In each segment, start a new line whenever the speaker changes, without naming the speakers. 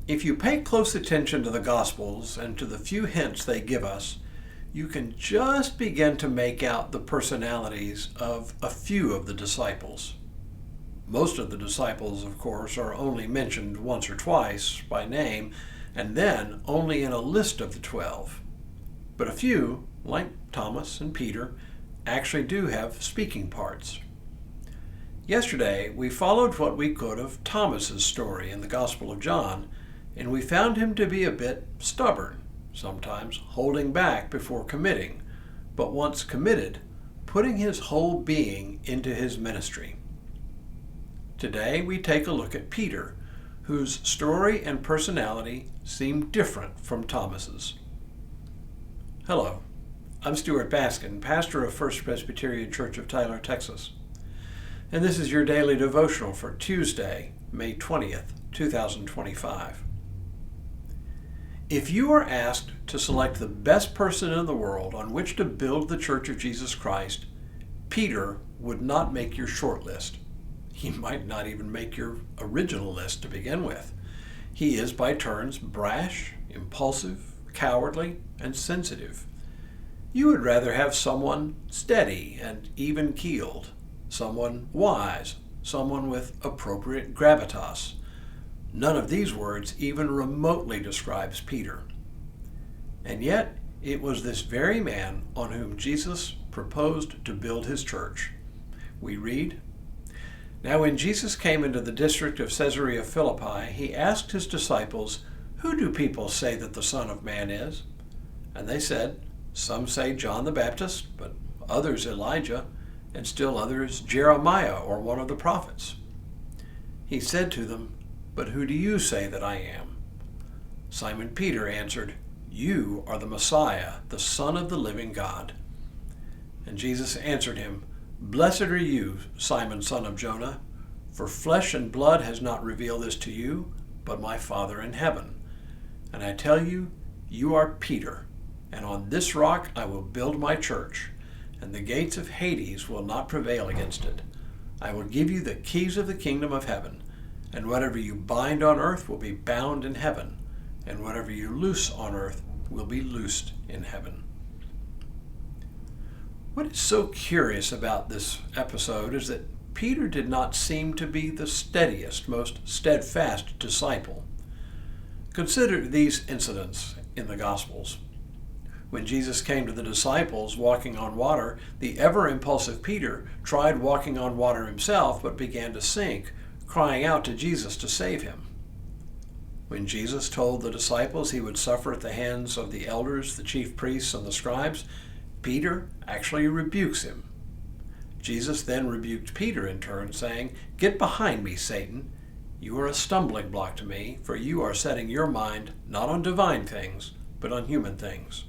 If you pay close attention to the Gospels and to the few hints they give us, you can just begin to make out the personalities of a few of the disciples. Most of the disciples, of course, are only mentioned once or twice by name, and then only in a list of the 12. But a few, like Thomas and Peter, actually do have speaking parts. Yesterday, we followed what we could of Thomas's story in the Gospel of John, and we found him to be a bit stubborn, sometimes holding back before committing, but once committed, putting his whole being into his ministry. Today, we take a look at Peter, whose story and personality seem different from Thomas's. Hello, I'm Stuart Baskin, pastor of First Presbyterian Church of Tyler, Texas, and this is your daily devotional for Tuesday, May 20th, 2025. If you are asked to select the best person in the world on which to build the Church of Jesus Christ, Peter would not make your short list. He might not even make your original list to begin with. He is by turns brash, impulsive, cowardly, and sensitive. You would rather have someone steady and even-keeled, someone wise, someone with appropriate gravitas. None of these words even remotely describes Peter. And yet, it was this very man on whom Jesus proposed to build his church. We read, "Now when Jesus came into the district of Caesarea Philippi, he asked his disciples, 'Who do people say that the Son of Man is?' And they said, 'Some say John the Baptist, but others Elijah, and still others Jeremiah or one of the prophets.' He said to them, 'But who do you say that I am?' Simon Peter answered, 'You are the Messiah, the Son of the living God.' And Jesus answered him, 'Blessed are you, Simon, son of Jonah, for flesh and blood has not revealed this to you, but my Father in heaven. And I tell you, you are Peter, and on this rock I will build my church, and the gates of Hades will not prevail against it. I will give you the keys of the kingdom of heaven, and whatever you bind on earth will be bound in heaven, and whatever you loose on earth will be loosed in heaven." What is so curious about this episode is that Peter did not seem to be the steadiest, most steadfast disciple. Consider these incidents in the Gospels. When Jesus came to the disciples walking on water, the ever-impulsive Peter tried walking on water himself but began to sink, crying out to Jesus to save him. When Jesus told the disciples he would suffer at the hands of the elders, the chief priests, and the scribes, Peter actually rebukes him. Jesus then rebuked Peter in turn, saying, "Get behind me, Satan. You are a stumbling block to me, for you are setting your mind not on divine things, but on human things."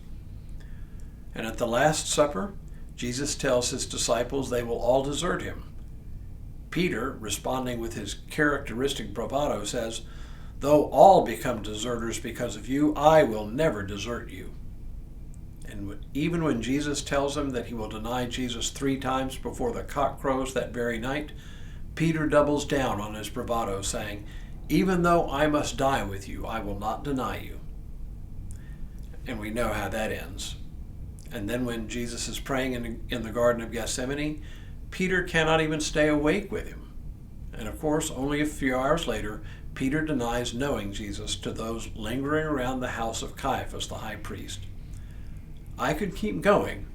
And at the Last Supper, Jesus tells his disciples they will all desert him. Peter, responding with his characteristic bravado, says, "Though all become deserters because of you, I will never desert you." And even when Jesus tells him that he will deny Jesus 3 times before the cock crows that very night, Peter doubles down on his bravado, saying, "Even though I must die with you, I will not deny you." And we know how that ends. And then when Jesus is praying in the Garden of Gethsemane, Peter cannot even stay awake with him. And of course, only a few hours later, Peter denies knowing Jesus to those lingering around the house of Caiaphas, the high priest. I could keep going,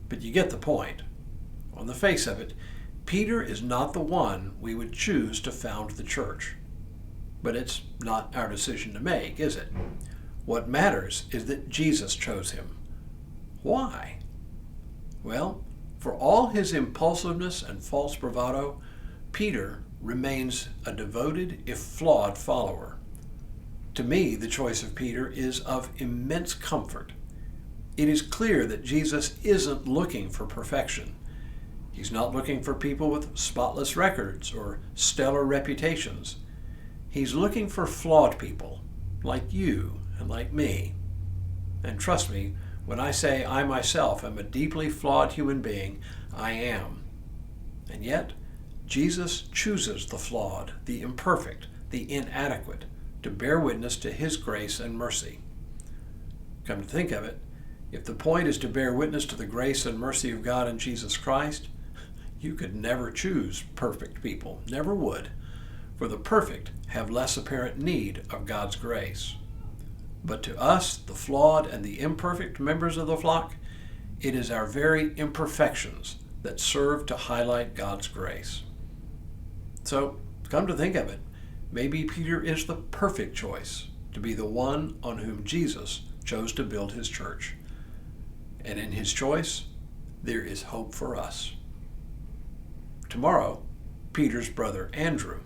but you get the point. On the face of it, Peter is not the one we would choose to found the church. But it's not our decision to make, is it? What matters is that Jesus chose him. Why? Well, for all his impulsiveness and false bravado, Peter remains a devoted, if flawed, follower. To me, the choice of Peter is of immense comfort. It is clear that Jesus isn't looking for perfection. He's not looking for people with spotless records or stellar reputations. He's looking for flawed people, like you and like me. And trust me, when I say I myself am a deeply flawed human being, I am. And yet, Jesus chooses the flawed, the imperfect, the inadequate, to bear witness to His grace and mercy. Come to think of it, if the point is to bear witness to the grace and mercy of God in Jesus Christ, you could never choose perfect people, never would, for the perfect have less apparent need of God's grace. But to us, the flawed and the imperfect members of the flock, it is our very imperfections that serve to highlight God's grace. So, come to think of it, maybe Peter is the perfect choice to be the one on whom Jesus chose to build His church. And in His choice, there is hope for us. Tomorrow, Peter's brother Andrew.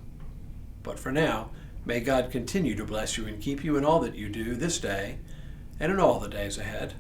But for now, may God continue to bless you and keep you in all that you do this day and in all the days ahead.